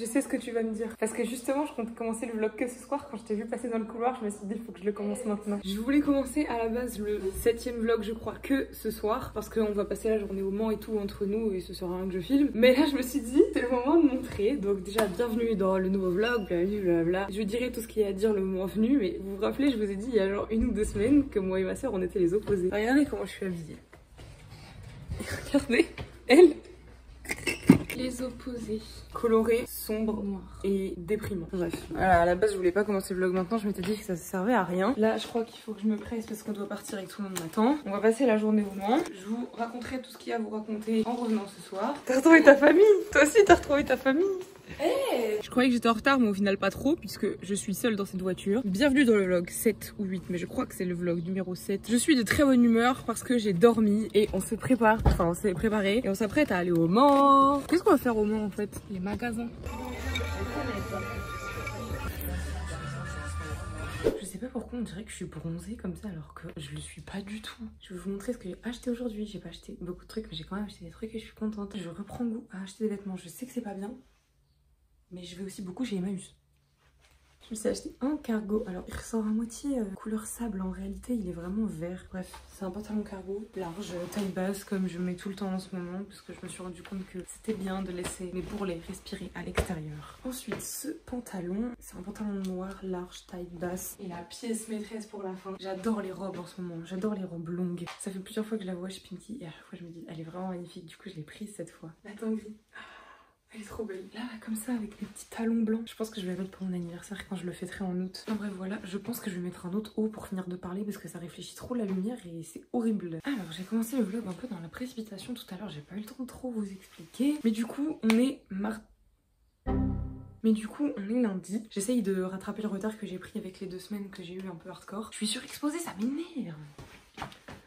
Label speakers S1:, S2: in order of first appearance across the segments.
S1: Je sais ce que tu vas me dire. Parce que justement, je compte commencer le vlog que ce soir. Quand je t'ai vu passer dans le couloir, je me suis dit, il faut que je le commence maintenant. Je voulais commencer à la base le 7e vlog, je crois, que ce soir. Parce qu'on va passer la journée au Mans et tout entre nous et ce sera rien que je filme. Mais là, je me suis dit, c'est le moment de montrer. Donc déjà, bienvenue dans le nouveau vlog, blablabla. Je dirai tout ce qu'il y a à dire le moment venu. Mais vous vous rappelez, je vous ai dit il y a genre 1 ou 2 semaines que moi et ma soeur, on était les opposés. Regardez comment je suis habillée. Regardez, elle. Les opposés. Coloré, sombre, noir et déprimant. Bref. Voilà, à la base je voulais pas commencer le vlog maintenant, je m'étais dit que ça servait à rien. Là je crois qu'il faut que je me presse parce qu'on doit partir et que tout le monde m'attend. On va passer la journée au Mans. Je vous raconterai tout ce qu'il y a à vous raconter en revenant ce soir. T'as retrouvé ta famille? Toi aussi t'as retrouvé ta famille? Hey, je croyais que j'étais en retard mais au final pas trop puisque je suis seule dans cette voiture. Bienvenue dans le vlog 7 ou 8 mais je crois que c'est le vlog numéro 7. Je suis de très bonne humeur parce que j'ai dormi et on se prépare, enfin on s'est préparé et on s'apprête à aller au Mans. Qu'est-ce qu'on va faire au Mans en fait? Les magasins. Je sais pas pourquoi on dirait que je suis bronzée comme ça alors que je le suis pas du tout. Je vais vous montrer ce que j'ai acheté aujourd'hui. J'ai pas acheté beaucoup de trucs mais j'ai quand même acheté des trucs et je suis contente. Je reprends goût à acheter des vêtements. Je sais que c'est pas bien. Mais je vais aussi beaucoup chez Emmaüs. Je me suis acheté un cargo. Alors il ressort à moitié couleur sable. En réalité il est vraiment vert. Bref, c'est un pantalon cargo large, taille basse comme je mets tout le temps en ce moment. Parce que je me suis rendu compte que c'était bien de laisser mes bourrelets respirer à l'extérieur. Ensuite ce pantalon, c'est un pantalon noir large, taille basse. Et la pièce maîtresse pour la fin. J'adore les robes en ce moment. J'adore les robes longues. Ça fait plusieurs fois que je la vois chez Pinky. Et à chaque fois je me dis elle est vraiment magnifique. Du coup je l'ai prise cette fois. La gris. Elle est trop belle. Là, comme ça, avec les petits talons blancs. Je pense que je vais la mettre pour mon anniversaire quand je le fêterai en août. En bref, voilà. Je pense que je vais mettre un autre haut pour finir de parler parce que ça réfléchit trop la lumière et c'est horrible. Alors, j'ai commencé le vlog un peu dans la précipitation tout à l'heure. J'ai pas eu le temps de trop vous expliquer. Mais du coup, on est lundi. J'essaye de rattraper le retard que j'ai pris avec les 2 semaines que j'ai eu un peu hardcore. Je suis surexposée, ça m'énerve.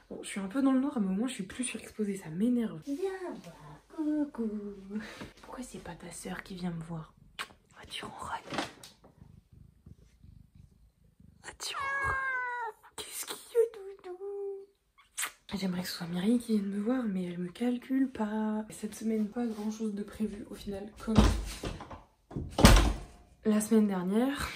S1: Bon, je suis un peu dans le noir, mais au moins je suis plus surexposée, ça m'énerve. Viens voir. Coucou. Pourquoi c'est pas ta soeur qui vient me voir? Tu ronronnes. Tu ronronnes. Qu'est-ce qu'il y a, doudou? J'aimerais que ce soit Myriam qui vienne me voir, mais elle me calcule pas. Cette semaine, pas grand chose de prévu au final, comme la semaine dernière.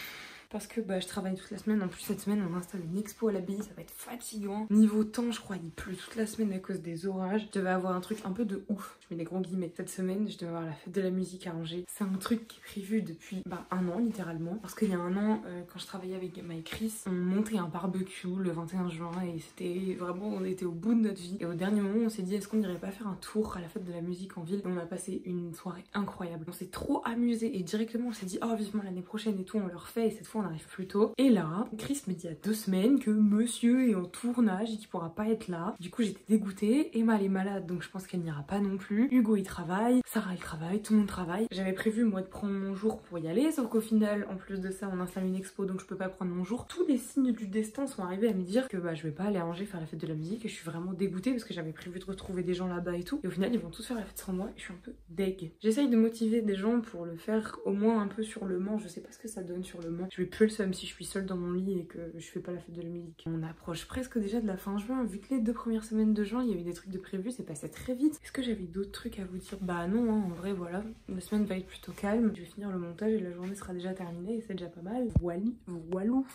S1: Parce que je travaille toute la semaine. En plus cette semaine on installe une expo à l'abbaye. Ça va être fatigant. Niveau temps je crois il pleut toute la semaine à cause des orages. Je devais avoir un truc un peu de ouf. Je mets des gros guillemets. Cette semaine je devais avoir la fête de la musique à Angers. C'est un truc qui est prévu depuis 1 an littéralement. Parce qu'il y a 1 an quand je travaillais avec Emma et Chris, on montait un barbecue le 21 juin. Et c'était vraiment, on était au bout de notre vie. Et au dernier moment on s'est dit est-ce qu'on n'irait pas faire un tour à la fête de la musique en ville. Et on a passé une soirée incroyable. On s'est trop amusé et directement on s'est dit oh vivement l'année prochaine et tout on le refait. Et cette fois on arrive plus tôt. Et là, Chris me dit il y a 2 semaines que monsieur est en tournage et qu'il pourra pas être là. Du coup j'étais dégoûtée. Emma elle est malade donc je pense qu'elle n'ira pas non plus. Hugo il travaille, Sarah elle travaille, tout le monde travaille. J'avais prévu moi de prendre mon jour pour y aller, sauf qu'au final en plus de ça on installe une expo donc je peux pas prendre mon jour. Tous les signes du destin sont arrivés à me dire que je vais pas aller à Angers faire la fête de la musique et je suis vraiment dégoûtée parce que j'avais prévu de retrouver des gens là-bas et tout. Et au final ils vont tous faire la fête sans moi et je suis un peu deg. J'essaye de motiver des gens pour le faire au moins un peu sur le Mans. Je sais pas ce que ça donne sur le Mans. Je vais plus le seum si je suis seule dans mon lit et que je fais pas la fête de la musique. On approche presque déjà de la fin juin. Vu que les 2 premières semaines de juin il y a eu des trucs de prévus, c'est passé très vite. Est-ce que j'avais d'autres trucs à vous dire? Bah non hein, en vrai voilà. La semaine va être plutôt calme. Je vais finir le montage et la journée sera déjà terminée et c'est déjà pas mal. Voilou.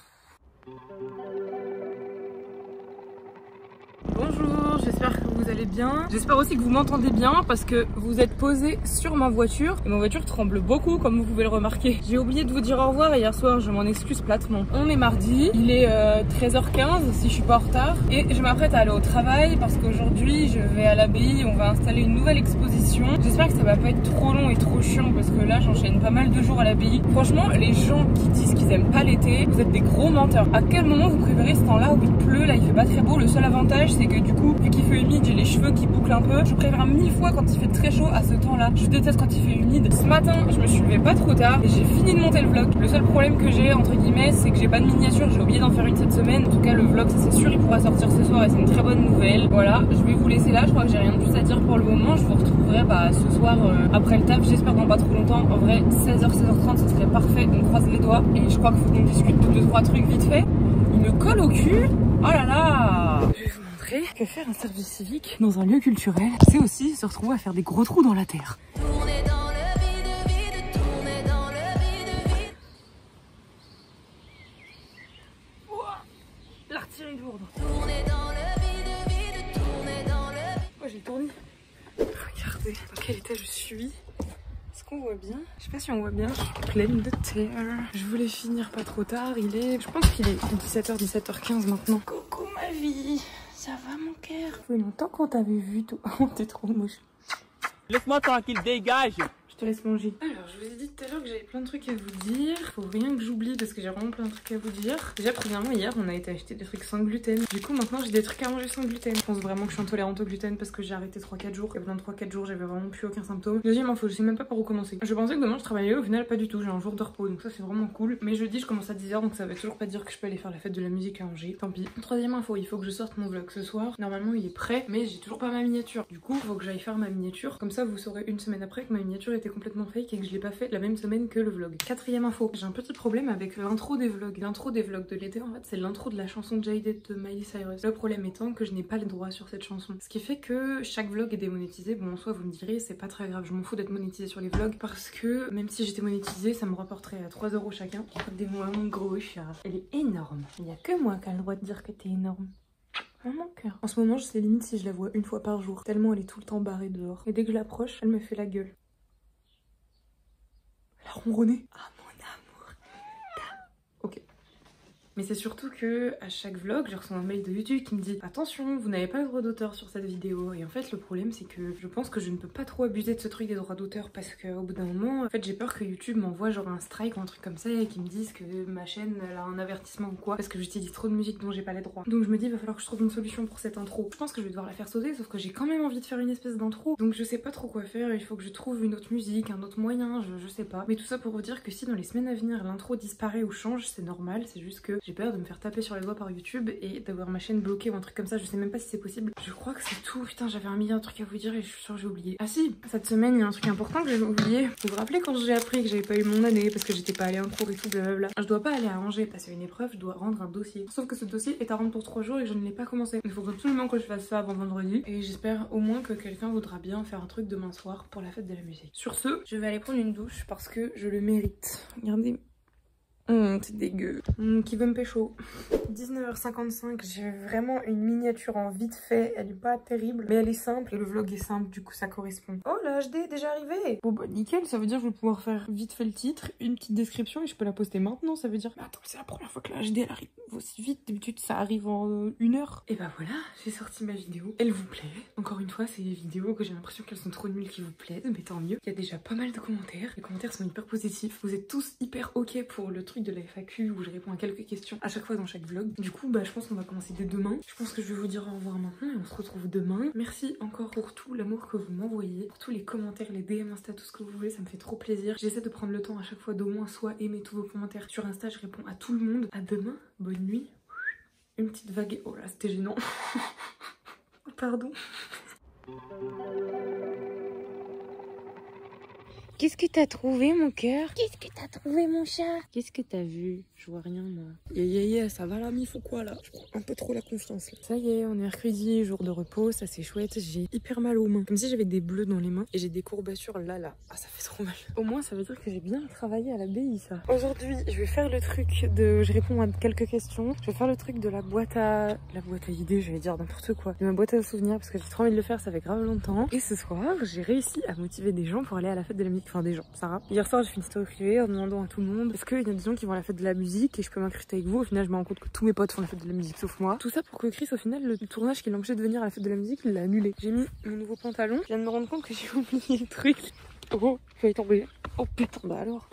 S1: Bonjour, j'espère que vous allez bien. J'espère aussi que vous m'entendez bien parce que vous êtes posé sur ma voiture et ma voiture tremble beaucoup comme vous pouvez le remarquer. J'ai oublié de vous dire au revoir hier soir, je m'en excuse platement. On est mardi, il est 13h15 si je suis pas en retard et je m'apprête à aller au travail parce qu'aujourd'hui je vais à l'abbaye, on va installer une nouvelle exposition. J'espère que ça va pas être trop long et trop chiant parce que là j'enchaîne pas mal de jours à l'abbaye. Franchement, les gens qui disent qu'ils aiment pas l'été, vous êtes des gros menteurs. À quel moment vous préférez ce temps-là où il pleut, là il fait pas très beau? Le seul avantage c'est que du coup, vu qu'il fait humide, j'ai les cheveux qui bouclent un peu. Je préfère 1000 fois quand il fait très chaud à ce temps-là. Je déteste quand il fait humide. Ce matin, je me suis levée pas trop tard et j'ai fini de monter le vlog. Le seul problème que j'ai, entre guillemets, c'est que j'ai pas de miniature. J'ai oublié d'en faire une cette semaine. En tout cas, le vlog, ça c'est sûr, il pourra sortir ce soir et c'est une très bonne nouvelle. Voilà, je vais vous laisser là. Je crois que j'ai rien de plus à dire pour le moment. Je vous retrouverai ce soir après le taf. J'espère dans pas trop longtemps. En vrai, 16h, 16h30, ce serait parfait. On croise les doigts. Et je crois qu'il faut qu'on discute de 2-3 trucs vite fait. Il me colle au cul. Oh là là! Que faire un service civique dans un lieu culturel, c'est aussi se retrouver à faire des gros trous dans la terre. Tourner dans le vide, tourner dans partir est lourde.
S2: Tourner dans le vide, tourner dans le vide.
S1: Oh, j'ai le tournis. Regardez dans quel état je suis. Est-ce qu'on voit bien? Je sais pas si on voit bien, je suis pleine de terre. Je voulais finir pas trop tard, je pense qu'il est 17h, 17h15 maintenant. Coucou ma vie, ça va mon cœur? Ça fait longtemps qu'on t'avait vu toi, oh t'es trop moche.
S3: Laisse-moi tranquille, dégage.
S1: Je te laisse manger. Alors, je vous ai dit tout à l'heure que j'avais plein de trucs à vous dire. Faut rien que j'oublie parce que j'ai vraiment plein de trucs à vous dire. Déjà, premièrement, hier, on a été acheter des trucs sans gluten. Du coup, maintenant, j'ai des trucs à manger sans gluten. Je pense vraiment que je suis intolérante au gluten parce que j'ai arrêté 3-4 jours. Et pendant 3-4 jours, j'avais vraiment plus aucun symptôme. Deuxième info, je sais même pas par où commencer. Je pensais que demain, je travaillais. Au final, pas du tout. J'ai un jour de repos. Donc ça, c'est vraiment cool. Mais jeudi, je commence à 10h. Donc ça veut toujours pas dire que je peux aller faire la fête de la musique à Angers. Tant pis. Troisième info, il faut que je sorte mon vlog ce soir. Normalement, il est prêt. Mais j'ai toujours pas ma miniature. Du coup, il faut que j'aille faire ma miniature. Comme ça, vous saurez une semaine après que ma miniature était complètement fake et que je l'ai pas fait la même semaine que le vlog. Quatrième info, j'ai un petit problème avec l'intro des vlogs. L'intro des vlogs de l'été, en fait, c'est l'intro de la chanson Jaded de Miley Cyrus. Le problème étant que je n'ai pas les droits sur cette chanson. Ce qui fait que chaque vlog est démonétisé. Bon, en soi, vous me direz, c'est pas très grave. Je m'en fous d'être monétisé sur les vlogs parce que même si j'étais monétisée, ça me rapporterait à 3 € chacun. Regardez-moi mon gros chat. Elle est énorme. Il y a que moi qui a le droit de dire que t'es énorme. Oh mon cœur. En ce moment, je sais limite si je la vois une fois par jour. Tellement elle est tout le temps barrée dehors. Et dès que je l'approche, elle me fait la gueule. Elle a ronronné. Ah mon amour. Ok. Mais c'est surtout que à chaque vlog, j'ai reçu un mail de YouTube qui me dit attention, vous n'avez pas le droit d'auteur sur cette vidéo. Et en fait, le problème, c'est que je pense que je ne peux pas trop abuser de ce truc des droits d'auteur parce qu'au bout d'un moment, en fait, j'ai peur que YouTube m'envoie genre un strike ou un truc comme ça et qu'ils me disent que ma chaîne elle a un avertissement ou quoi parce que j'utilise trop de musique dont j'ai pas les droits. Donc je me dis, il va falloir que je trouve une solution pour cette intro. Je pense que je vais devoir la faire sauter, sauf que j'ai quand même envie de faire une espèce d'intro. Donc je sais pas trop quoi faire. Il faut que je trouve une autre musique, un autre moyen, je sais pas. Mais tout ça pour vous dire que si dans les semaines à venir l'intro disparaît ou change, c'est normal. C'est juste que j'ai peur de me faire taper sur les doigts par YouTube et d'avoir ma chaîne bloquée ou un truc comme ça. Je sais même pas si c'est possible. Je crois que c'est tout. Putain, j'avais un milliard de trucs à vous dire et je suis sûre que j'ai oublié. Ah si, cette semaine il y a un truc important que j'avais oublié. Vous vous rappelez quand j'ai appris que j'avais pas eu mon année parce que j'étais pas allée en cours et tout blablabla. Je dois pas aller à Angers passer une épreuve, je dois rendre un dossier. Sauf que ce dossier est à rendre pour 3 jours et je ne l'ai pas commencé. Il faut absolument que je fasse ça avant vendredi et j'espère au moins que quelqu'un voudra bien faire un truc demain soir pour la fête de la musique. Sur ce, je vais aller prendre une douche parce que je le mérite. Regardez. C'est dégueu. Qui veut me pécho. 19h55, j'ai vraiment une miniature en vite fait. Elle est pas terrible, mais elle est simple. Et le vlog est simple, du coup ça correspond. Oh, la HD est déjà arrivée. Bon bah nickel, ça veut dire que je vais pouvoir faire vite fait le titre, une petite description et je peux la poster maintenant. Ça veut dire... Mais attends, c'est la première fois que la HD elle arrive aussi vite. D'habitude ça arrive en 1 heure. Et bah voilà, j'ai sorti ma vidéo. Elle vous plaît. Encore une fois, c'est des vidéos que j'ai l'impression qu'elles sont trop nulles qui vous plaisent, mais tant mieux. Il y a déjà pas mal de commentaires. Les commentaires sont hyper positifs. Vous êtes tous hyper ok pour le truc de la FAQ où je réponds à quelques questions à chaque fois dans chaque vlog. Du coup, bah je pense qu'on va commencer dès demain. Je pense que je vais vous dire au revoir maintenant et on se retrouve demain. Merci encore pour tout l'amour que vous m'envoyez, pour tous les commentaires, les DM Insta, tout ce que vous voulez, ça me fait trop plaisir. J'essaie de prendre le temps à chaque fois d'au moins soit aimer tous vos commentaires sur Insta, je réponds à tout le monde. À demain, bonne nuit. Une petite vague. Oh là, c'était gênant. Pardon. Qu'est-ce que t'as trouvé, mon cœur? Qu'est-ce que t'as trouvé, mon chat? Qu'est-ce que t'as vu? Je vois rien, moi. Yeah, ça va la mif ou quoi, là? Je prends un peu trop la confiance, là. Ça y est, on est mercredi, jour de repos, ça c'est chouette. J'ai hyper mal aux mains. Comme si j'avais des bleus dans les mains. Et j'ai des courbatures là. Ah, ça fait trop mal. Au moins, ça veut dire que j'ai bien travaillé à la BI, ça. Aujourd'hui, je vais faire le truc de... Je réponds à quelques questions. Je vais faire le truc de la boîte à idées, j'allais dire n'importe quoi. De ma boîte à souvenirs, parce que j'ai trop envie de le faire, ça fait grave longtemps. Et ce soir, j'ai réussi à motiver des gens pour aller à la fête de la musique. Enfin, des gens, Sarah. Hier soir, j'ai fait une story privée en demandant à tout le monde est-ce qu'il y a des gens qui vont à la fête de la musique et je peux m'incruster avec vous. Au final, je me rends compte que tous mes potes font la fête de la musique sauf moi. Tout ça pour que Chris, au final, le tournage qui l'empêchait de venir à la fête de la musique, il l'a annulé. J'ai mis mon nouveau pantalon. Je viens de me rendre compte que j'ai oublié le truc. Oh, je vais tomber. Oh putain, bah alors.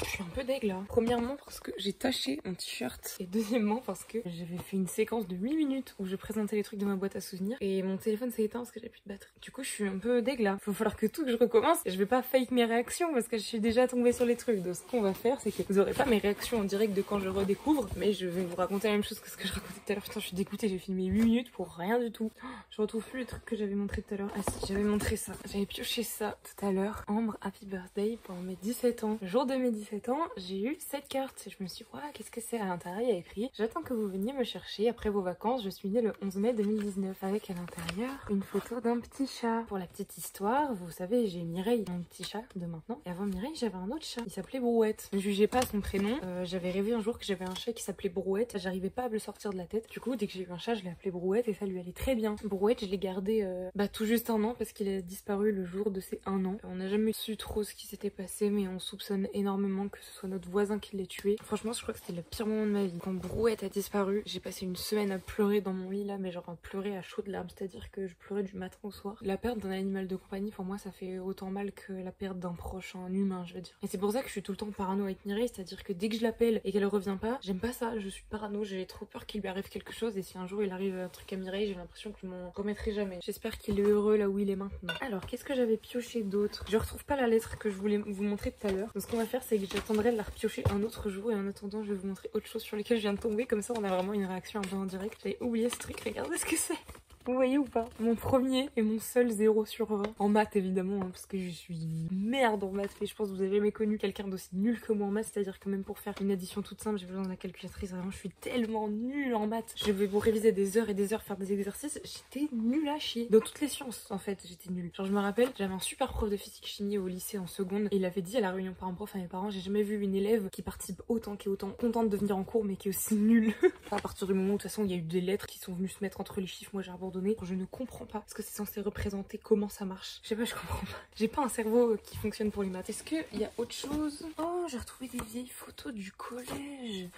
S1: Je suis un peu deg là. Premièrement parce que j'ai taché mon t-shirt. Et deuxièmement parce que j'avais fait une séquence de 8 minutes où je présentais les trucs de ma boîte à souvenirs. Et mon téléphone s'est éteint parce que j'avais plus de batterie. Du coup, je suis un peu deg là. Il va falloir que tout que je recommence. Et je vais pas fake mes réactions parce que je suis déjà tombée sur les trucs. Donc ce qu'on va faire, c'est que vous aurez pas mes réactions en direct de quand je redécouvre. Mais je vais vous raconter la même chose que ce que je racontais tout à l'heure. Putain, je suis dégoûtée. J'ai filmé 8 minutes pour rien du tout. Je retrouve plus les trucs que j'avais montré tout à l'heure. Ah si, j'avais montré ça. J'avais pioché ça tout à l'heure en novembre, happy birthday pour mes 17 ans. Le jour de mes 17 ans, j'ai eu cette carte. Je me suis dit, ouais, qu'est-ce que c'est? À l'intérieur, il y a écrit: j'attends que vous veniez me chercher après vos vacances. Je suis née le 11 mai 2019. Avec à l'intérieur une photo d'un petit chat. Pour la petite histoire, vous savez, j'ai Mireille, mon petit chat de maintenant. Et avant Mireille, j'avais un autre chat. Il s'appelait Brouette. Ne jugez pas son prénom. J'avais rêvé un jour que j'avais un chat qui s'appelait Brouette. J'arrivais pas à me le sortir de la tête. Du coup, dès que j'ai eu un chat, je l'ai appelé Brouette et ça lui allait très bien. Brouette, je l'ai gardé tout juste un an parce qu'il a disparu le jour de ses 1 an. On n'a jamais su trop ce qui s'était passé, mais on soupçonne énormément que ce soit notre voisin qui l'ait tué. Franchement, je crois que c'était le pire moment de ma vie. Quand Brouette a disparu, j'ai passé une semaine à pleurer dans mon lit là, mais genre à pleurer à chaudes larmes, c'est-à-dire que je pleurais du matin au soir. La perte d'un animal de compagnie, pour moi, ça fait autant mal que la perte d'un proche, un humain, je veux dire. Et c'est pour ça que je suis tout le temps parano avec Mireille, c'est-à-dire que dès que je l'appelle et qu'elle revient pas, j'aime pas ça, je suis parano, j'ai trop peur qu'il lui arrive quelque chose, et si un jour il arrive un truc à Mireille, j'ai l'impression que je m'en remettrai jamais. J'espère qu'il est heureux là où il est maintenant. Alors, qu'est-ce que j'avais pioché d'autre? Je retrouve pas la lettre que je voulais vous montrer tout à l'heure. Donc ce qu'on va faire, c'est que j'attendrai de la repiocher un autre jour, et en attendant, je vais vous montrer autre chose sur lequel je viens de tomber, comme ça on a vraiment une réaction un peu en direct. J'avais oublié ce truc, regardez ce que c'est. Vous voyez ou pas? Mon premier et mon seul 0 sur 20. En maths évidemment, hein, parce que je suis une merde en maths. Et je pense que vous avez jamais connu quelqu'un d'aussi nul que moi en maths. C'est-à-dire que même pour faire une addition toute simple, j'ai besoin de la calculatrice. Vraiment, je suis tellement nulle en maths. Je vais vous réviser des heures et des heures, faire des exercices. J'étais nulle à chier. Dans toutes les sciences, en fait, j'étais nulle. Genre, je me rappelle, j'avais un super prof de physique-chimie au lycée en seconde. Et il avait dit à la réunion parents-prof à mes parents: j'ai jamais vu une élève qui participe autant, qui est autant contente de venir en cours, mais qui est aussi nulle. À partir du moment où, de toute façon, il y a eu des lettres qui sont venues se mettre entre les chiffres, moi j'ai abandonné. Je ne comprends pas parce que c'est censé représenter comment ça marche. Je sais pas, je comprends pas. J'ai pas un cerveau qui fonctionne pour les maths. Est-ce qu'il y a autre chose? Oh, j'ai retrouvé des vieilles photos du collège.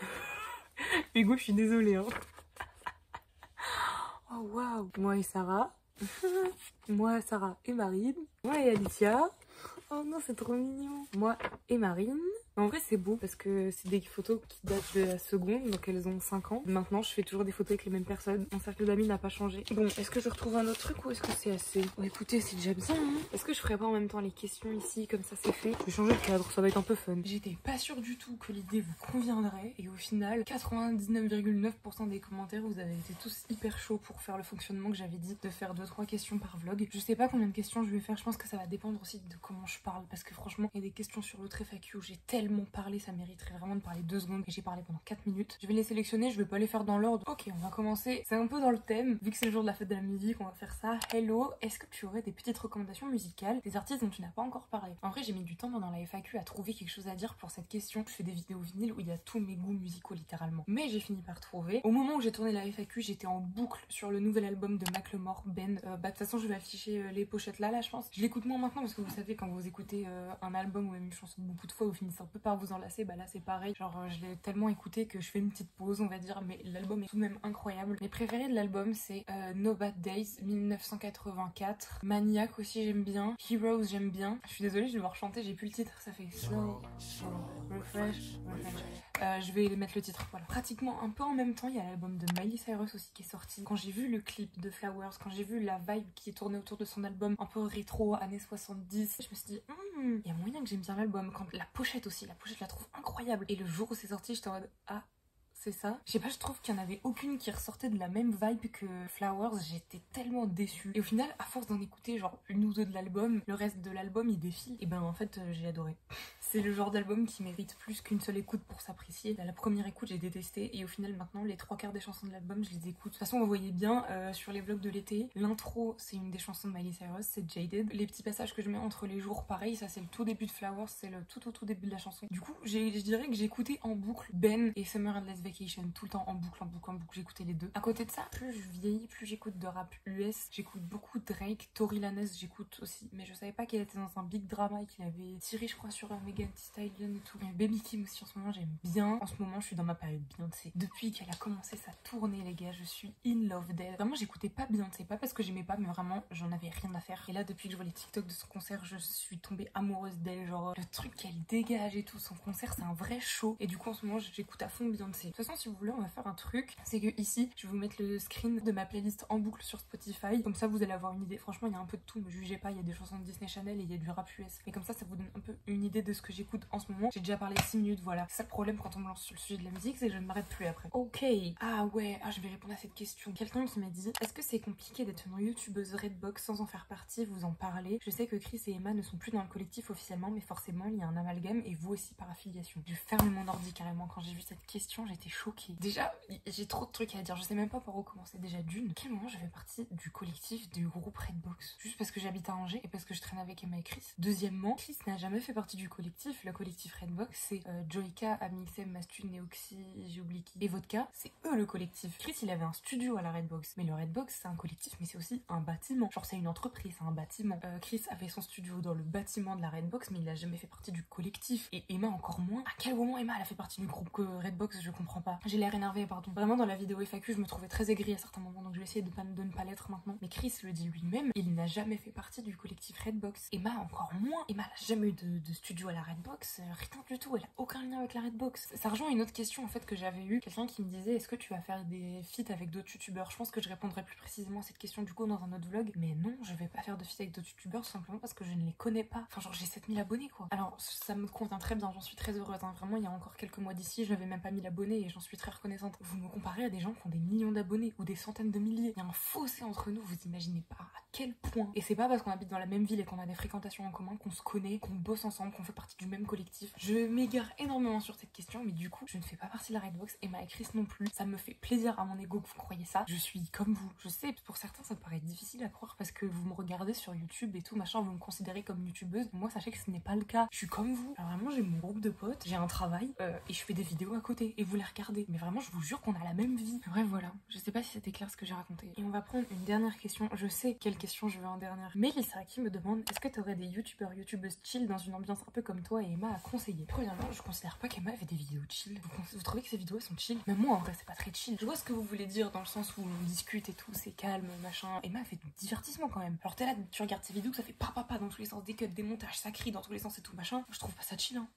S1: Hugo, je suis désolée, hein. Oh waouh. Moi et Sarah. Moi, Sarah et Marine. Moi et Alicia. Oh non, c'est trop mignon. Moi et Marine. En vrai, c'est beau parce que c'est des photos qui datent de la seconde, donc elles ont 5 ans. Maintenant, je fais toujours des photos avec les mêmes personnes. Mon cercle d'amis n'a pas changé. Bon, est-ce que je retrouve un autre truc ou est-ce que c'est assez? Bon, écoutez, c'est déjà bien, hein. Est-ce que je ferais pas en même temps les questions ici, comme ça c'est fait? Je vais changer de cadre, ça va être un peu fun. J'étais pas sûre du tout que l'idée vous conviendrait. Et au final, 99,9% des commentaires, vous avez été tous hyper chauds pour faire le fonctionnement que j'avais dit, de faire 2-3 questions par vlog. Je sais pas combien de questions je vais faire. Je pense que ça va dépendre aussi de comment je parle. Parce que franchement, il y a des questions sur l'autre FAQ où j'ai tellement parlé, ça mériterait vraiment de parler 2 secondes, et j'ai parlé pendant 4 minutes. Je vais les sélectionner, je vais pas les faire dans l'ordre. Ok, on va commencer. C'est un peu dans le thème, vu que c'est le jour de la fête de la musique, on va faire ça. Hello, est-ce que tu aurais des petites recommandations musicales, des artistes dont tu n'as pas encore parlé? En vrai, j'ai mis du temps pendant la FAQ à trouver quelque chose à dire pour cette question. Je fais des vidéos vinyle où il y a tous mes goûts musicaux littéralement. Mais j'ai fini par trouver. Au moment où j'ai tourné la FAQ, j'étais en boucle sur le nouvel album de Macklemore, Ben. De toute façon, je vais afficher les pochettes là, je pense. Je l'écoute moins maintenant parce que vous savez, quand vous écoutez un album ou même une chanson beaucoup de fois, vous finissez un peu par vous enlacer. Bah là, c'est pareil. Genre, je l'ai tellement écouté que je fais une petite pause, on va dire, mais l'album est tout de même incroyable. Mes préférés de l'album, c'est No Bad Days 1984, Maniac aussi j'aime bien, Heroes j'aime bien. Je suis désolée, je vais devoir chanter, j'ai plus le titre, ça fait slow, refresh. Je vais mettre le titre, voilà. Pratiquement un peu en même temps, il y a l'album de Miley Cyrus aussi qui est sorti. Quand j'ai vu le clip de Flowers, quand j'ai vu la vibe qui est tournée autour de son album, un peu rétro, années 70, je me suis dit, il y a moyen que j'aime bien l'album. Quand la pochette aussi, la pochette je la trouve incroyable. Et le jour où c'est sorti, j'étais en mode, ah, c'est ça. Je sais pas, je trouve qu'il y en avait aucune qui ressortait de la même vibe que Flowers. J'étais tellement déçue. Et au final, à force d'en écouter genre une ou deux de l'album, le reste de l'album il défile. Et ben en fait, j'ai adoré. C'est le genre d'album qui mérite plus qu'une seule écoute pour s'apprécier. La première écoute, j'ai détesté. Et au final, maintenant, les 3/4 des chansons de l'album, je les écoute. De toute façon, vous voyez bien sur les vlogs de l'été, l'intro, c'est une des chansons de Miley Cyrus, c'est Jaded. Les petits passages que je mets entre les jours, pareil, ça c'est le tout début de Flowers, c'est le tout début de la chanson. Du coup, je dirais que j'écoutais en boucle Ben et Summer Endless Vacation, tout le temps en boucle. J'écoutais les deux. À côté de ça, plus je vieillis, plus j'écoute de rap US. J'écoute beaucoup Drake, Tory Lanez, j'écoute aussi. Mais je savais pas qu'elle était dans un big drama et qu'il avait tiré, je crois, sur Megan Thee Stallion et tout. Baby Kim aussi, en ce moment, j'aime bien. En ce moment, je suis dans ma période Beyoncé. Depuis qu'elle a commencé sa tournée, les gars, je suis in love d'elle. Vraiment, j'écoutais pas Beyoncé, pas parce que j'aimais pas, mais vraiment, j'en avais rien à faire. Et là, depuis que je vois les TikTok de son concert, je suis tombée amoureuse d'elle. Genre, le truc qu'elle dégage et tout, son concert, c'est un vrai show. Et du coup, en ce moment, j'écoute à fond Beyoncé. toute façon, si vous voulez, on va faire un truc. C'est que ici, je vais vous mettre le screen de ma playlist en boucle sur Spotify. Comme ça, vous allez avoir une idée. Franchement, il y a un peu de tout, me jugez pas. Il y a des chansons de Disney Channel et il y a du rap US. Mais comme ça vous donne un peu une idée de ce que j'écoute en ce moment. J'ai déjà parlé 6 minutes, voilà. C'est ça le problème quand on me lance sur le sujet de la musique, c'est que je ne m'arrête plus après. Ok. Ah ouais, je vais répondre à cette question. Quelqu'un qui m'a dit, est-ce que c'est compliqué d'être une youtubeuse Redbox sans en faire partie? Vous en parlez. Je sais que Chris et Emma ne sont plus dans le collectif officiellement, mais forcément, il y a un amalgame et vous aussi par affiliation. J'ai fermé mon ordi carrément quand j'ai vu cette question, j'étais choquée. Déjà, j'ai trop de trucs à dire, je sais même pas par où commencer. Déjà d'une, quel moment je fais partie du collectif du groupe Redbox? Juste parce que j'habite à Angers et parce que je traîne avec Emma et Chris. Deuxièmement, Chris n'a jamais fait partie du collectif. Le collectif Redbox, c'est Joyka, Amixem, Mastu, Neoxy, j'ai oublié qui, et Vodka. C'est eux le collectif. Chris, il avait un studio à la Redbox. Mais le Redbox, c'est un collectif, mais c'est aussi un bâtiment. Genre, c'est une entreprise, c'est un bâtiment. Chris avait son studio dans le bâtiment de la Redbox, mais il a jamais fait partie du collectif. Et Emma encore moins. À quel moment Emma, elle a fait partie du groupe Redbox? Je comprends pas. J'ai l'air énervée, pardon. Vraiment, dans la vidéo FAQ, je me trouvais très aigrie à certains moments, donc je vais essayer de ne pas l'être maintenant. Mais Chris le dit lui-même, il n'a jamais fait partie du collectif Redbox. Emma encore moins. Emma n'a jamais eu de studio à la Redbox, rien du tout. Elle a aucun lien avec la Redbox. Ça rejoint une autre question en fait que j'avais eu. Quelqu'un qui me disait, est-ce que tu vas faire des feats avec d'autres youtubeurs? Je pense que je répondrai plus précisément à cette question du coup dans un autre vlog. Mais non, je vais pas faire de feats avec d'autres youtubeurs simplement parce que je ne les connais pas. Enfin genre j'ai 7000 abonnés quoi. Alors ça me convient très bien, j'en suis très heureuse. Hein. Vraiment il y a encore quelques mois d'ici, je n'avais même pas 1000 abonnés et j'en suis très reconnaissante. Vous me comparez à des gens qui ont des millions d'abonnés ou des centaines de milliers. Il y a un fossé entre nous, vous imaginez pas à quel point. Et c'est pas parce qu'on habite dans la même ville et qu'on a des fréquentations en commun qu'on se connaît, qu'on bosse ensemble, qu'on fait partie du même collectif. Je m'égare énormément sur cette question, mais du coup, je ne fais pas partie de la Redbox, Emma et Chris non plus. Ça me fait plaisir à mon ego que vous croyez ça. Je suis comme vous. Je sais, pour certains, ça me paraît difficile à croire parce que vous me regardez sur YouTube et tout, machin, vous me considérez comme youtubeuse. Moi, sachez que ce n'est pas le cas. Je suis comme vous. Alors vraiment, j'ai mon groupe de potes, j'ai un travail et je fais des vidéos à côté et vous les regardez. Mais vraiment, je vous jure qu'on a la même vie. Bref, voilà. Je sais pas si c'était clair ce que j'ai raconté. Et on va prendre une dernière question. Je sais quelle question je veux en dernière. Mélissa qui me demande, est-ce que tu aurais des youtubeuses chill dans une ambiance un peu comme toi et Emma à conseiller? Premièrement, je considère pas qu'Emma avait des vidéos chill. Vous trouvez que ces vidéos sont chill? Mais moi en vrai c'est pas très chill. Je vois ce que vous voulez dire dans le sens où on discute et tout, c'est calme, machin. Emma fait du divertissement quand même. Alors t'es là, tu regardes ces vidéos, ça fait papa dans tous les sens, des cuts, des montages, ça crie dans tous les sens et tout machin. Je trouve pas ça chill hein.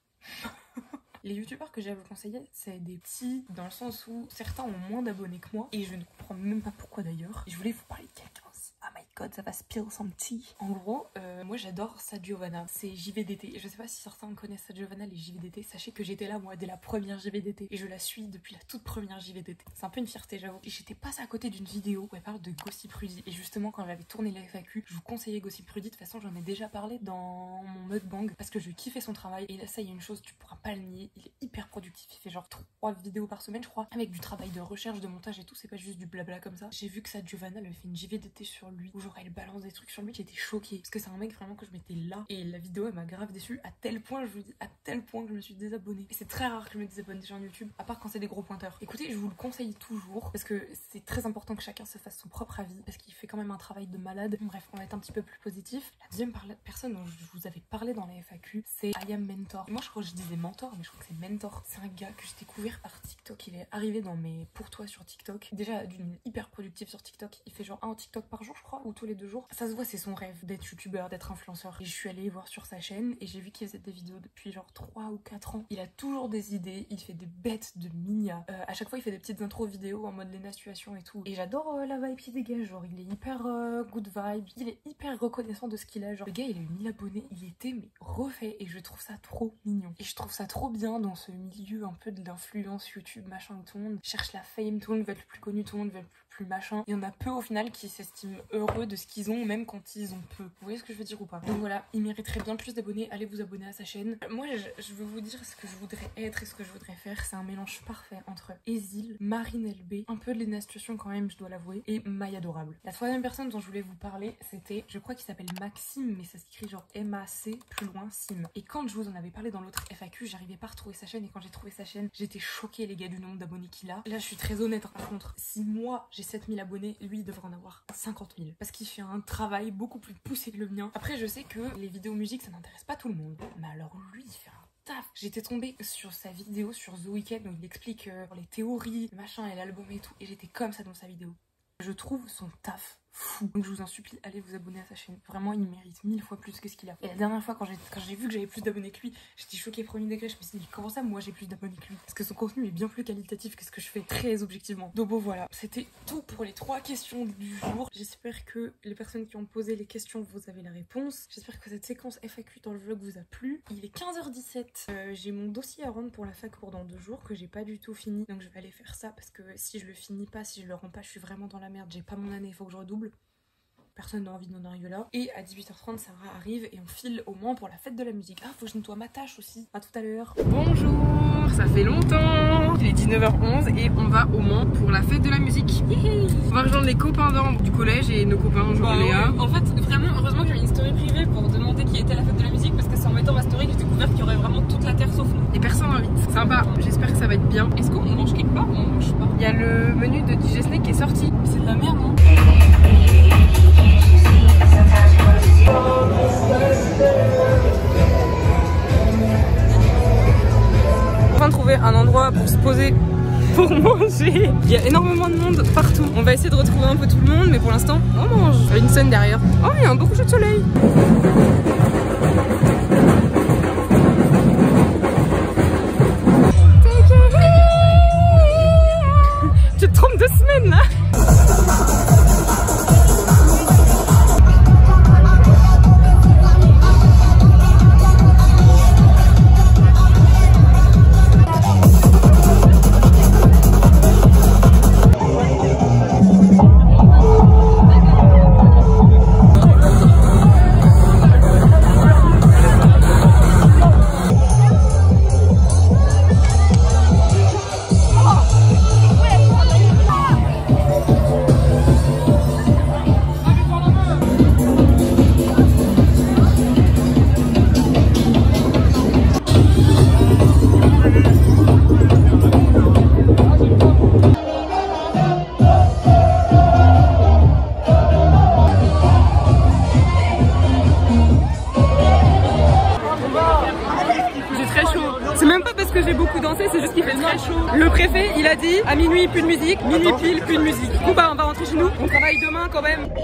S1: Les youtubeurs que j'ai à vous conseiller, c'est des petits dans le sens où certains ont moins d'abonnés que moi et je ne comprends même pas pourquoi d'ailleurs. Je voulais vous parler de quelqu'un aussi. Oh my god, ça va spill some tea. En gros, moi j'adore Sa Giovanna, c'est JVDT. Je sais pas si certains connaissent Sa Giovanna, les JVDT. Sachez que j'étais là moi dès la première JVDT et je la suis depuis la toute première JVDT. C'est un peu une fierté, j'avoue. Et j'étais passée à côté d'une vidéo où elle parle de Gossip Rudy. Et justement, quand j'avais tourné la FAQ, je vous conseillais Gossip Rudy. De toute façon, j'en ai déjà parlé dans mon mukbang parce que je kiffais son travail. Et là, ça y est, une chose, tu pourras pas le nier, il est hyper productif. Il fait genre 3 vidéos par semaine, je crois, avec du travail de recherche, de montage et tout. C'est pas juste du blabla comme ça. J'ai vu que Sa Giovanna elle avait fait une JVDT sur lui où genre elle balance des trucs sur lui. J'étais choquée parce que c'est un mec vraiment que je m'étais là. Et la vidéo elle m'a grave déçue à tel point, je vous dis, à tel point que je me suis désabonnée. Et c'est très rare que je me désabonne des chaînes YouTube, à part quand c'est des gros pointeurs. Écoutez, je vous le conseille toujours parce que c'est très important que chacun se fasse son propre avis parce qu'il fait quand même un travail de malade. Bref, on va être un petit peu plus positif. La deuxième personne dont je vous avais parlé dans la FAQ, c'est I Am Mentor. Moi je crois que je disais mentor, mais je crois que c'est mentor. C'est un gars que j'ai découvert par TikTok. Il est arrivé dans mes pour toi sur TikTok. Déjà d'une hyper productive sur TikTok. Il fait genre un TikTok par jour, je crois, ou tous les 2 jours. Ça se voit, c'est son rêve d'être youtubeur, d'être influenceur. Et je suis allée voir sur sa chaîne et j'ai vu qu'il faisait des vidéos depuis genre 3 ou 4 ans. Il a toujours des idées, il fait des bêtes de minia. À chaque fois, il fait des petites intros vidéo en mode Lena Situation et tout. Et j'adore la vibe qu'il dégage. Genre, il est hyper good vibe. Il est hyper reconnaissant de ce qu'il a. Genre, le gars, il a eu 1000 abonnés. Il était mais refait et je trouve ça trop mignon. Et je trouve ça trop bien dans ce milieu un peu de l'influence YouTube, machin, où tout le monde cherche la fame, tout le monde veut être le plus connu, tout le monde veut être plus machin. Il y en a peu au final qui s'estiment heureux de ce qu'ils ont, même quand ils ont peu. Vous voyez ce que je veux dire ou pas? Donc voilà, il mériterait bien plus d'abonnés. Allez vous abonner à sa chaîne. Moi, je veux vous dire ce que je voudrais être et ce que je voudrais faire. C'est un mélange parfait entre Ezil, Marine LB, un peu de Lena Situation quand même, je dois l'avouer, et Maille Adorable. La troisième personne dont je voulais vous parler, c'était, je crois qu'il s'appelle Maxime, mais ça s'écrit genre M-A-C, plus loin, Sim. Et quand je vous en avais parlé dans l'autre FAQ, j'arrivais pas à retrouver sa chaîne, et quand j'ai trouvé sa chaîne, j'étais choquée les gars du nombre d'abonnés qu'il a. Là, je suis très honnête, par contre, si moi j'ai 7000 abonnés, lui il devrait en avoir 50 000. Parce qu'il fait un travail beaucoup plus poussé que le mien. Après, je sais que les vidéos musique, ça n'intéresse pas tout le monde. Mais alors lui, il fait un taf. J'étais tombée sur sa vidéo sur The Weeknd où il explique les théories, le machin et l'album et tout. Et j'étais comme ça dans sa vidéo. Je trouve son taf fou. Donc je vous en supplie, allez vous abonner à sa chaîne. Vraiment, il mérite 1000 fois plus que ce qu'il a. Et la dernière fois, quand j'ai vu que j'avais plus d'abonnés que lui, j'étais choquée premier degré. Je me suis dit, comment ça, moi j'ai plus d'abonnés que lui? Parce que son contenu est bien plus qualitatif que ce que je fais, très objectivement. Donc bon, voilà, c'était tout pour les 3 questions du jour. J'espère que les personnes qui ont posé les questions, vous avez la réponse. J'espère que cette séquence FAQ dans le vlog vous a plu. Il est 15h17. J'ai mon dossier à rendre pour la fac pour dans 2 jours que j'ai pas du tout fini. Donc je vais aller faire ça parce que si je le finis pas, si je le rends pas, je suis vraiment dans la merde. J'ai pas mon année, il faut que je redouble. Personne n'a envie d'en arriver là. Et à 18h30, Sarah arrive et on file au Mans pour la fête de la musique. Ah, faut que je nettoie ma tâche aussi. À tout à l'heure. Bonjour, ça fait longtemps. Il est 19h11 et on va au Mans pour la fête de la musique. On va rejoindre les copains du collège et nos copains, genre Léa.
S4: En fait, vraiment, heureusement que j'ai mis une story privée pour demander qui était la fête de la musique parce que c'est en mettant ma story que j'ai découvert qu'il y aurait vraiment toute la terre sauf nous.
S1: Et personne n'invite. Sympa, j'espère que ça va être bien.
S4: Est-ce qu'on mange quelque part ou on mange pas?
S1: Il y a le menu de DJ Snake qui est sorti.
S4: C'est de la merde, hein.
S1: En train de trouver un endroit pour se poser pour manger. Il y a énormément de monde partout. On va essayer de retrouver un peu tout le monde, mais pour l'instant, on mange. Il y a une scène derrière. Oh, il y a un beau coucher de soleil. Tu te trompes de semaine là. C'est juste qu'il fait très chaud. Le préfet, il a dit à minuit plus de musique, minuit pile plus de musique. Du coup, bah on va rentrer chez nous. On travaille demain quand même. Alors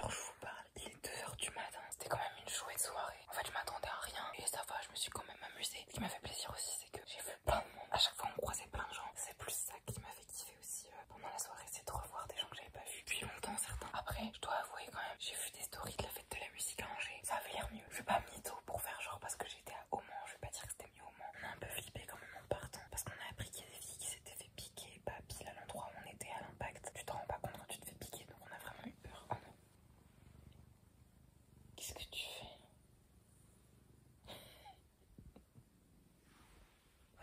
S1: je vous parle, il est 2h du matin. C'était quand même une chouette soirée. En fait, je m'attendais à rien et ça va, je me suis quand même amusée. Ce qui m'a fait plaisir aussi, c'est que j'ai vu plein de monde. À chaque fois, on croisait plein de gens. C'est plus ça qui m'a fait kiffer aussi pendant la soirée, c'est de revoir des gens que j'avais pas vus depuis longtemps, certains. Après, je dois avouer quand même, j'ai vu des stories de la fête de la musique à Angers. Ça avait l'air mieux. Je vais pas mytho pour faire genre parce que j'étais au Mans. Je vais pas dire que c'était mieux au Mans. On a un peu flippé quand même en partant parce qu'on a appris qu'il y a des filles qui s'étaient fait piquer, pas pile à l'endroit où on était à l'Impact. Tu t'en rends pas compte quand tu te fais piquer, donc on a vraiment eu peur. Oh non. Qu'est-ce que tu fais?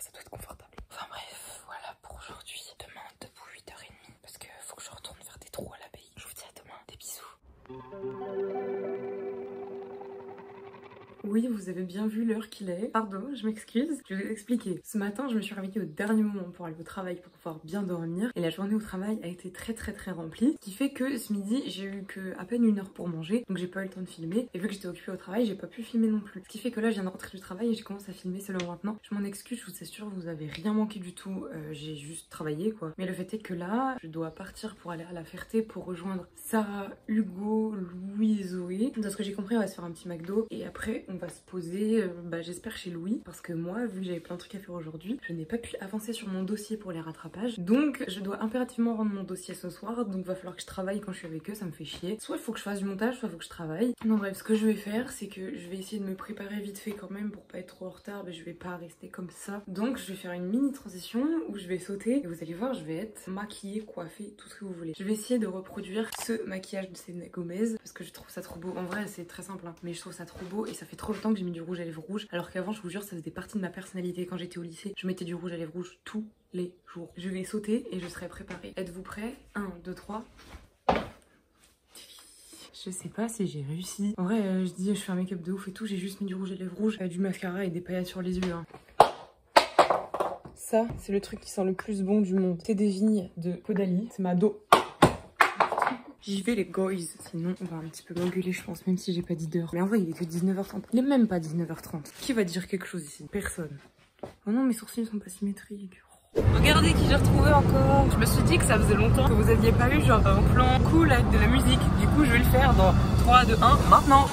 S1: Ça doit être confortable. Enfin bref, voilà pour aujourd'hui. Demain, debout 8h30 parce que faut que je retourne faire des trous à l'abbaye. Je vous dis à demain. Des bisous. Oui, vous avez bien vu l'heure qu'il est. Pardon, je m'excuse. Je vais vous expliquer. Ce matin, je me suis réveillée au dernier moment pour aller au travail pour pouvoir bien dormir. Et la journée au travail a été très remplie. Ce qui fait que ce midi, j'ai eu que à peine 1 heure pour manger. Donc j'ai pas eu le temps de filmer. Et vu que j'étais occupée au travail, j'ai pas pu filmer non plus. Ce qui fait que là, je viens de rentrer du travail et j'ai commencé à filmer seulement maintenant. Je m'en excuse, je vous assure, vous avez rien manqué du tout. J'ai juste travaillé quoi. Mais le fait est que là, je dois partir pour aller à la Ferté pour rejoindre Sarah, Hugo, Louis et Zoé. De ce que j'ai compris, on va se faire un petit McDo. Et après, on va se poser j'espère chez Louis parce que moi vu que j'avais plein de trucs à faire aujourd'hui je n'ai pas pu avancer sur mon dossier pour les rattrapages donc je dois impérativement rendre mon dossier ce soir donc va falloir que je travaille quand je suis avec eux, ça me fait chier, soit il faut que je fasse du montage soit il faut que je travaille. Donc bref, ce que je vais faire c'est que je vais essayer de me préparer vite fait quand même pour pas être trop en retard, mais je vais pas rester comme ça donc je vais faire une mini transition où je vais sauter et vous allez voir je vais être maquillée, coiffée, tout ce que vous voulez. Je vais essayer de reproduire ce maquillage de Selena Gomez parce que je trouve ça trop beau, en vrai c'est très simple hein, mais je trouve ça trop beau et ça fait trop longtemps que j'ai mis du rouge à lèvres rouge alors qu'avant je vous jure ça faisait partie de ma personnalité. Quand j'étais au lycée je mettais du rouge à lèvres rouge tous les jours. Je vais sauter et je serai préparée. Êtes-vous prêts? 1, 2, 3. Je sais pas si j'ai réussi. En vrai je dis je fais un make-up de ouf et tout, j'ai juste mis du rouge à lèvres rouge, du mascara et des paillettes sur les yeux hein. Ça c'est le truc qui sent le plus bon du monde. C'est des vignes de Caudalie, c'est ma dos. J'y vais les guys. Sinon, on va un petit peu m'engueuler, je pense, même si j'ai pas dit d'heure. Mais en vrai, il est que 19h30. Il est même pas 19h30. Qui va dire quelque chose ici? Personne. Oh non, mes sourcils sont pas symétriques. Regardez qui j'ai retrouvé encore. Je me suis dit que ça faisait longtemps que vous aviez pas eu genre un plan cool avec de la musique. Du coup, je vais le faire dans 3, 2, 1, maintenant.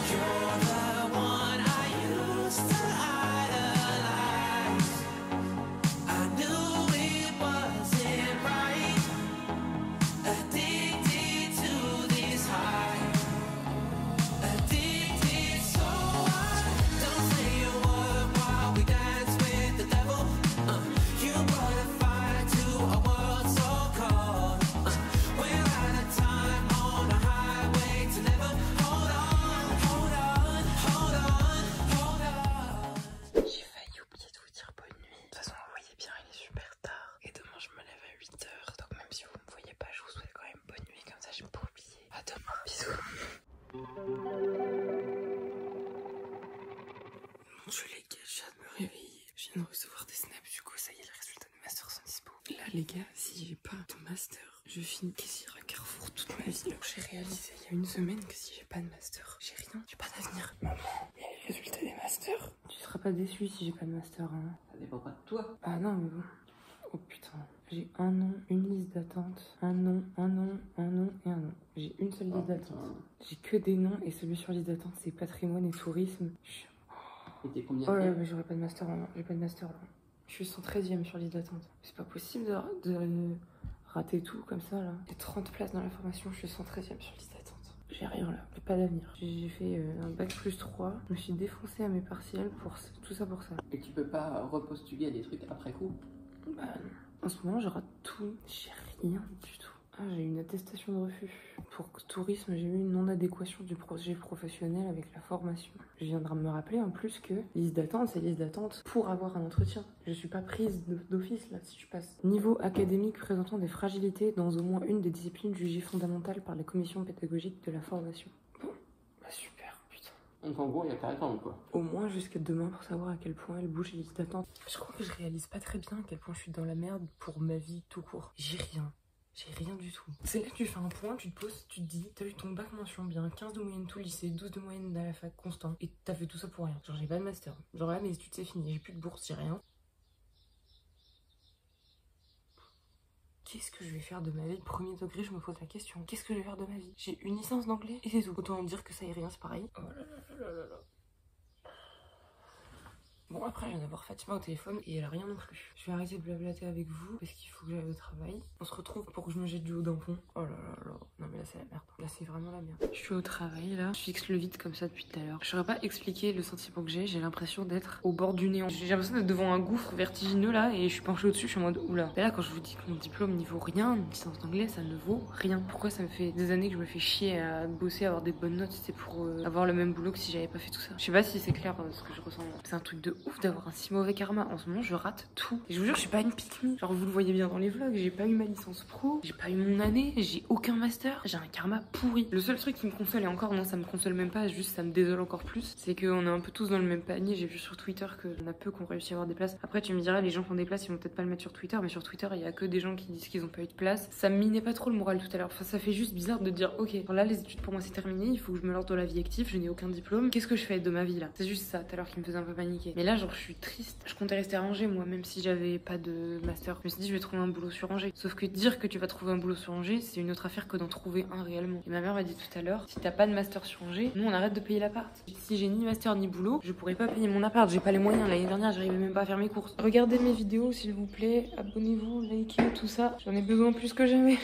S1: Je les gars, je viens de me réveiller. Je viens de recevoir des snaps, du coup ça y est, les résultats de master sont dispo. Là les gars, si j'ai pas de master, je finis caissière à Carrefour toute ma vie. J'ai réalisé il y a une semaine que si j'ai pas de master, j'ai rien, j'ai pas d'avenir. Maman, il y a les résultats des masters. Tu seras pas déçu si j'ai pas de master, hein.
S5: Ça dépend pas de toi.
S1: Ah non mais bon. Oh putain. J'ai un nom, une liste d'attente, un nom, un nom, un nom et un nom. J'ai une seule liste d'attente. J'ai que des noms et celui sur liste d'attente c'est patrimoine et tourisme.
S5: Et t'es combien?
S1: Oh là, mais j'aurais pas de master, maman. J'ai pas de master là. Je suis 113e sur liste d'attente. C'est pas possible de rater tout comme ça là. J'ai 30 places dans la formation, je suis 113e sur liste d'attente. J'ai rien là, j'ai pas d'avenir. J'ai fait un bac plus 3. Je me suis défoncée à mes partiels pour tout ça pour ça.
S5: Et tu peux pas repostuler à des trucs après coup?
S1: Bah non. En ce moment, je rate tout. J'ai rien du tout. Ah, j'ai une attestation de refus. Pour tourisme, j'ai eu une non-adéquation du projet professionnel avec la formation. Je viendrai me rappeler en plus que liste d'attente, c'est liste d'attente pour avoir un entretien. Je suis pas prise d'office là si je passe. Niveau académique présentant des fragilités dans au moins une des disciplines jugées fondamentales par la commission pédagogique de la formation. Bon, bah super, putain.
S5: Donc en gros, il y a qu'à attendre quoi.
S1: Au moins jusqu'à demain pour savoir à quel point elle bouge les listes d'attente. Je crois que je réalise pas très bien à quel point je suis dans la merde pour ma vie tout court. J'ai rien. J'ai rien du tout. C'est là que tu fais un point, tu te poses, tu te dis, t'as eu ton bac mention bien, 15 de moyenne tout lycée, 12 de moyenne à la fac constant, et t'as fait tout ça pour rien. Genre j'ai pas de master. Genre là mes études c'est fini, j'ai plus de bourse, j'ai rien. Qu'est-ce que je vais faire de ma vie? Premier degré, je me pose la question. Qu'est-ce que je vais faire de ma vie? J'ai une licence d'anglais et c'est tout. Autant dire que ça y est rien, c'est pareil. Oh là là là là là. Bon après je viens d'avoir Fatima au téléphone et elle a rien non plus. Je vais arrêter de blablater avec vous parce qu'il faut que j'aille au travail. On se retrouve pour que je me jette du haut d'un pont. Oh là là là. Non mais là c'est la merde. Là c'est vraiment la merde. Je suis au travail là. Je fixe le vide comme ça depuis tout à l'heure. Je saurais pas expliquer le sentiment que j'ai l'impression d'être au bord du néant. J'ai l'impression d'être devant un gouffre vertigineux là et je suis penchée au-dessus, je suis en mode oula. Et là quand je vous dis que mon diplôme n'y vaut rien, une licence d'anglais ça ne vaut rien. Pourquoi ça me fait des années que je me fais chier à bosser, à avoir des bonnes notes? C'était pour avoir le même boulot que si j'avais pas fait tout ça. Je sais pas si c'est clair ce que je ressens. C'est un truc de ouf d'avoir un si mauvais karma. En ce moment je rate tout. Et je vous jure je suis pas une pique-me. Genre vous le voyez bien dans les vlogs, j'ai pas eu ma licence pro, j'ai pas eu mon année, j'ai aucun master, j'ai un karma pourri. Le seul truc qui me console, et encore non ça me console même pas, juste ça me désole encore plus, c'est qu'on est un peu tous dans le même panier. J'ai vu sur Twitter qu'il y en a peu qui ont réussi à avoir des places. Après tu me diras les gens qui ont des places ils vont peut-être pas le mettre sur Twitter, mais sur Twitter il y a que des gens qui disent qu'ils ont pas eu de place. Ça me minait pas trop le moral tout à l'heure. Enfin ça fait juste bizarre de dire ok là les études pour moi c'est terminé, il faut que je me lance dans la vie active, je n'ai aucun diplôme, qu'est-ce que je fais de ma vie là? C'est juste ça tout à l'heure qui me faisait un peu paniquer. Mais là genre je suis triste, je comptais rester à Angers moi même si j'avais pas de master. Je me suis dit je vais trouver un boulot sur Angers. Sauf que dire que tu vas trouver un boulot sur Angers c'est une autre affaire que d'en trouver un réellement. Et ma mère m'a dit tout à l'heure si t'as pas de master sur Angers, nous on arrête de payer l'appart. Si j'ai ni master ni boulot, je pourrais pas payer mon appart, j'ai pas les moyens. L'année dernière j'arrivais même pas à faire mes courses. Regardez mes vidéos s'il vous plaît, abonnez-vous, likez, tout ça. J'en ai besoin plus que jamais.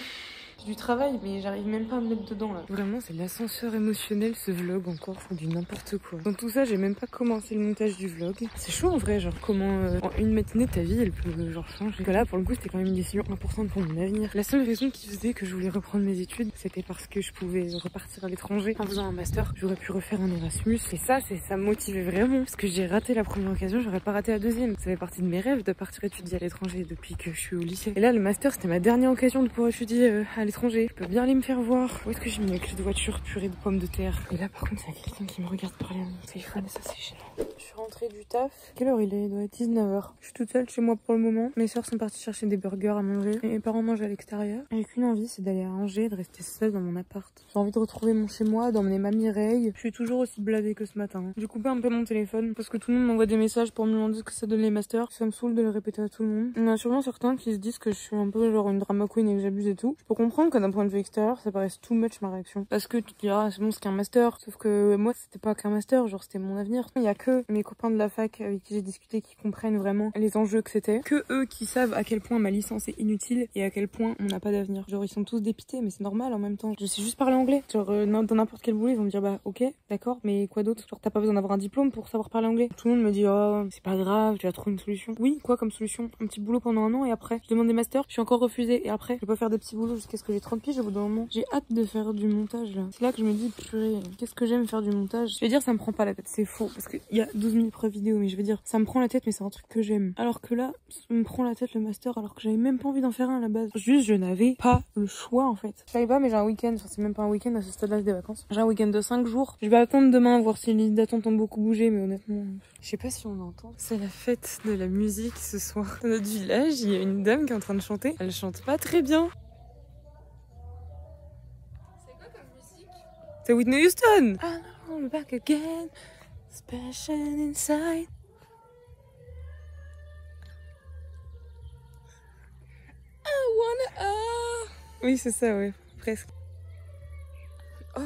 S1: J'ai du travail mais j'arrive même pas à me mettre dedans là. Vraiment c'est l'ascenseur émotionnel ce vlog encore, c'est du n'importe quoi. Dans tout ça j'ai même pas commencé le montage du vlog. C'est chaud en vrai, genre comment en une matinée ta vie elle peut genre changer. Parce que là pour le coup c'était quand même une décision importante pour mon avenir. La seule raison qui faisait que je voulais reprendre mes études c'était parce que je pouvais repartir à l'étranger en faisant un master. J'aurais pu refaire un Erasmus et ça me motivait vraiment. Parce que j'ai raté la première occasion, j'aurais pas raté la deuxième. Ça fait partie de mes rêves de partir étudier à l'étranger depuis que je suis au lycée. Et là le master c'était ma dernière occasion de pouvoir étudier à l'étranger. l'étranger. Je peux bien aller me faire voir. Où est-ce que j'ai mis la clé de voiture? Purée de pommes de terre. Et là, par contre, il y a quelqu'un qui me regarde parler à mon téléphone et ça, c'est gênant. Je suis rentrée du taf. Quelle heure il est? Il doit être 19h. Je suis toute seule chez moi pour le moment. Mes soeurs sont parties chercher des burgers à manger. Et mes parents mangent à l'extérieur. Avec une envie, c'est d'aller à Angers, de rester seule dans mon appart. J'ai envie de retrouver mon chez moi, d'emmener ma Mireille. Je suis toujours aussi blasée que ce matin. J'ai coupé un peu mon téléphone parce que tout le monde m'envoie des messages pour me demander ce que ça donne les masters. Ça me saoule de le répéter à tout le monde. Il y en a sûrement certains qui se disent que je suis un peu genre une drama queen et que j'abuse et tout. Je peux comprendre que d'un point de vue extérieur, ça paraisse too much ma réaction. Parce que tu te diras, c'est bon, c'est qu'un master. Sauf que moi, c'était pas qu'un master, genre c'était mon avenir. Il y a que mes copains de la fac avec qui j'ai discuté qui comprennent vraiment les enjeux que c'était. Que eux qui savent à quel point ma licence est inutile et à quel point on n'a pas d'avenir. Genre ils sont tous dépités, mais c'est normal en même temps. Je sais juste parler anglais. Genre dans n'importe quel boulot, ils vont me dire bah ok, d'accord, mais quoi d'autre? Genre t'as pas besoin d'avoir un diplôme pour savoir parler anglais. Tout le monde me dit oh c'est pas grave, tu vas trouver une solution. Oui, quoi comme solution? Un petit boulot pendant un an et après je demande des masters, je suis encore refusée et après je peux pas faire des petits boulots jusqu'à ce que j'ai 30 piges au bout d'un moment. J'ai hâte de faire du montage là. C'est là que je me dis purée, qu'est-ce que j'aime faire du montage. Je vais dire ça me prend pas la tête, c'est faux parce qu'il y a 12 000 preuves vidéo, mais je veux dire ça me prend la tête mais c'est un truc que j'aime. Alors que là, ça me prend la tête le master alors que j'avais même pas envie d'en faire un à la base. Juste je n'avais pas le choix en fait. Je savais pas mais j'ai un week-end, enfin c'est même pas un week-end à ce stade-là des vacances. J'ai un week-end de 5 jours. Je vais attendre demain voir si les listes d'attente ont beaucoup bougé mais honnêtement, je sais pas si on entend. C'est la fête de la musique ce soir. Dans notre village, il y a une dame qui est en train de chanter. Elle chante pas très bien.
S4: C'est quoi comme musique?
S1: C'est Whitney Houston. I'm back again, special inside. I wanna... Oui, c'est ça, ouais, presque. Oh.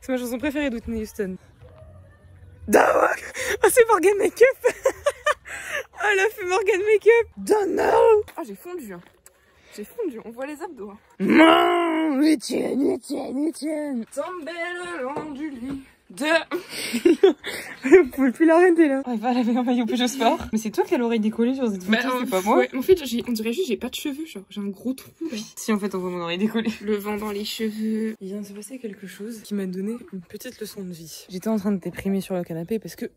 S1: C'est ma chanson préférée de Whitney Houston. Dawak. Oh, c'est Morgan Makeup. Oh, elle a fait Morgan Makeup. Don't know. Oh, j'ai fondu. Hein. J'ai fondu. On voit les abdos. Hein. Non, Etienne. Tombé le long du lit. Vous pouvez plus l'arrêter là. On va laver un maillot Peugeot Sport. Mais c'est toi qui as l'oreille décollée sur cette photo, c'est pas moi.
S4: Ouais, en fait, on dirait juste j'ai pas de cheveux, genre j'ai un gros trou. Là.
S1: Si en fait on voit mon oreille décollée.
S4: Le vent dans les cheveux.
S1: Il vient de se passer quelque chose qui m'a donné une petite leçon de vie. J'étais en train de déprimer sur le canapé parce que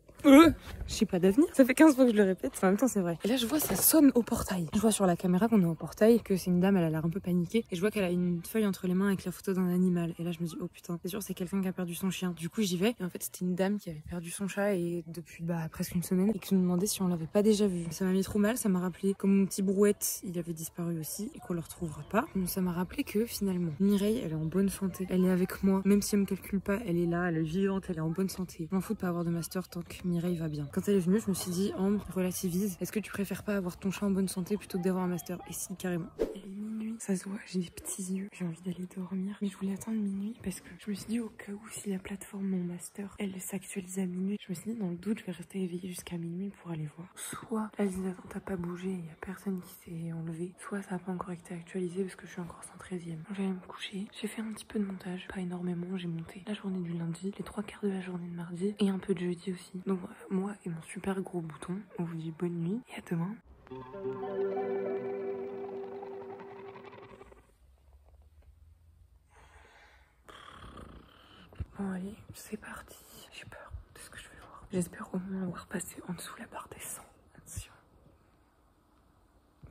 S1: j'ai pas d'avenir. Ça fait 15 fois que je le répète. En même temps, c'est vrai. Et là, je vois, ça sonne au portail. Je vois sur la caméra qu'on est au portail, que c'est une dame, elle a l'air un peu paniquée. Et je vois qu'elle a une feuille entre les mains avec la photo d'un animal. Et là, je me dis, oh putain, c'est sûr, c'est quelqu'un qui a perdu son chien. Du coup, j'y vais. Et en fait, c'était une dame qui avait perdu son chat et depuis presque une semaine. Et qui nous demandait si on l'avait pas déjà vu. Ça m'a mis trop mal. Ça m'a rappelé que mon petit Brouette, il avait disparu aussi et qu'on le retrouvera pas. Donc, ça m'a rappelé que finalement, Mireille, elle est en bonne santé. Elle est avec moi. Même si elle me calcule pas, elle est là, elle est vivante, elle est en bonne santé. Je m'en fous de pas avoir de master tant que Mireille va bien. Quand elle est venue, je me suis dit, Ambre, relativise. Est-ce que tu préfères pas avoir ton chat en bonne santé plutôt que d'avoir un master? Et si, carrément. Il est minuit, ça se voit, j'ai des petits yeux. J'ai envie d'aller dormir. Mais je voulais attendre minuit parce que je me suis dit, au cas où, si la plateforme Mon Master, elle s'actualise à minuit, je me suis dit, dans le doute, je vais rester éveillée jusqu'à minuit pour aller voir. Soit la liste d'attente n'a pas bougé, il y a personne qui s'est enlevé, soit ça n'a pas encore été actualisé parce que je suis encore 113e. J'allais me coucher. J'ai fait un petit peu de montage, pas énormément. J'ai monté la journée du lundi, les 3/4 de la journée de mardi et un peu de jeudi aussi. Donc moi et mon super gros bouton, on vous dit bonne nuit et à demain. Bon allez, c'est parti. J'ai peur de ce que je vais voir. J'espère au moins avoir passé en dessous la barre des 100. Attention.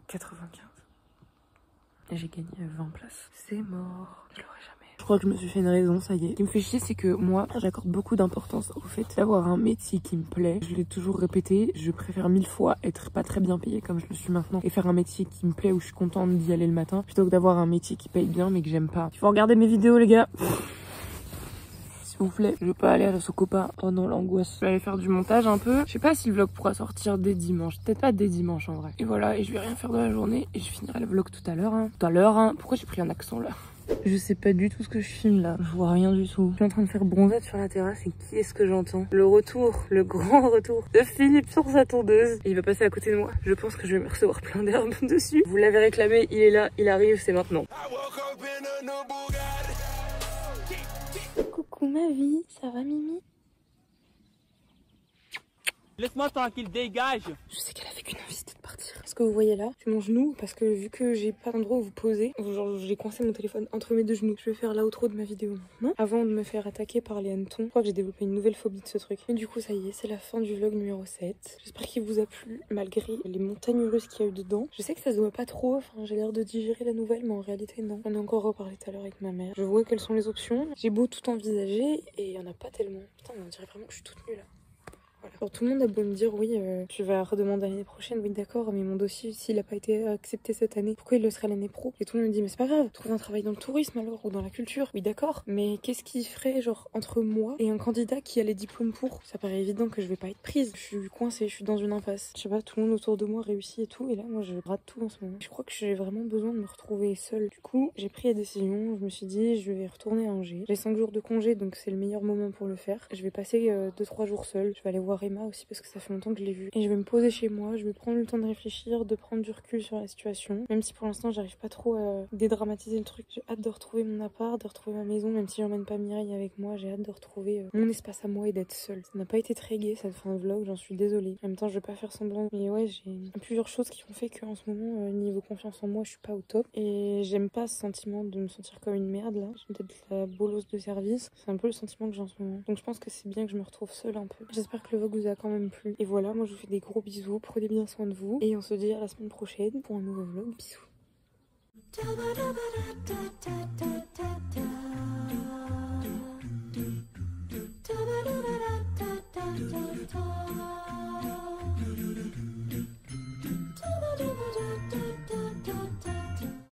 S1: 95. Et j'ai gagné 20 places. C'est mort. Je l'aurai jamais. Je crois que je me suis fait une raison, ça y est. Ce qui me fait chier, c'est que moi, j'accorde beaucoup d'importance au fait d'avoir un métier qui me plaît. Je l'ai toujours répété, je préfère 1000 fois être pas très bien payée comme je le suis maintenant et faire un métier qui me plaît où je suis contente d'y aller le matin plutôt que d'avoir un métier qui paye bien mais que j'aime pas. Il faut regarder mes vidéos, les gars. S'il vous plaît, je veux pas aller à la Socopa. Oh non, l'angoisse. Je vais aller faire du montage un peu. Je sais pas si le vlog pourra sortir dès dimanche. Peut-être pas dès dimanche en vrai. Et voilà, et je vais rien faire de la journée et je finirai le vlog tout à l'heure. Tout à l'heure, Pourquoi j'ai pris un accent là? Je sais pas du tout ce que je filme là. Je vois rien du tout. Je suis en train de faire bronzade sur la terrasse et qui est-ce que j'entends? Le retour, le grand retour de Philippe sur sa tondeuse. Et il va passer à côté de moi. Je pense que je vais me recevoir plein d'herbes dessus. Vous l'avez réclamé, il est là, il arrive, c'est maintenant. Coucou ma vie, ça va Mimi?
S3: Laisse-moi tranquille, dégage.
S1: Je sais qu'elle avait qu'une envie, c'était de partir. ce que vous voyez là. C'est mon genou parce que vu que j'ai pas d'endroit où vous poser, genre j'ai coincé mon téléphone entre mes deux genoux. Je vais faire l'outro de ma vidéo maintenant avant de me faire attaquer par les hannetons. Je crois que j'ai développé une nouvelle phobie de ce truc. Et du coup ça y est, c'est la fin du vlog numéro 7. J'espère qu'il vous a plu malgré les montagnes russes qu'il y a eu dedans. Je sais que ça se voit pas trop, enfin j'ai l'air de digérer la nouvelle mais en réalité non. On a encore reparlé tout à l'heure avec ma mère. Je vois quelles sont les options. J'ai beau tout envisager et il y en a pas tellement. Putain on dirait vraiment que je suis toute nulle là. Voilà. Alors tout le monde a beau me dire oui tu vas redemander l'année prochaine, oui d'accord, mais mon dossier s'il a pas été accepté cette année, pourquoi il le serait l'année pro? Et tout le monde me dit mais c'est pas grave, trouve un travail dans le tourisme alors ou dans la culture, oui d'accord, mais qu'est-ce qui ferait genre entre moi et un candidat qui a les diplômes pour? Ça paraît évident que je vais pas être prise, je suis coincée, je suis dans une impasse. Je sais pas, tout le monde autour de moi réussit et tout, et là moi je rate tout en ce moment. Je crois que j'ai vraiment besoin de me retrouver seule. Du coup j'ai pris la décision, je me suis dit je vais retourner à Angers. J'ai 5 jours de congé donc c'est le meilleur moment pour le faire. Je vais passer 2-3 jours seule, je vais aller voir Emma aussi parce que ça fait longtemps que je l'ai vue. Et je vais me poser chez moi, je vais prendre le temps de réfléchir, de prendre du recul sur la situation. Même si pour l'instant j'arrive pas trop à dédramatiser le truc. J'ai hâte de retrouver mon appart, de retrouver ma maison, même si j'emmène pas Mireille avec moi, j'ai hâte de retrouver mon espace à moi et d'être seule. Ça n'a pas été très gai cette fin de vlog, j'en suis désolée. En même temps je vais pas faire semblant. Mais ouais, j'ai plusieurs choses qui ont fait qu'en ce moment, niveau confiance en moi, je suis pas au top. Et j'aime pas ce sentiment de me sentir comme une merde là. J'ai peut-être la bolosse de service. C'est un peu le sentiment que j'ai en ce moment. Donc je pense que c'est bien que je me retrouve seule un peu. J'espère que le vlog vous a quand même plu. Et voilà, moi je vous fais des gros bisous, prenez bien soin de vous. Et on se dit à la semaine prochaine pour un nouveau vlog. Bisous.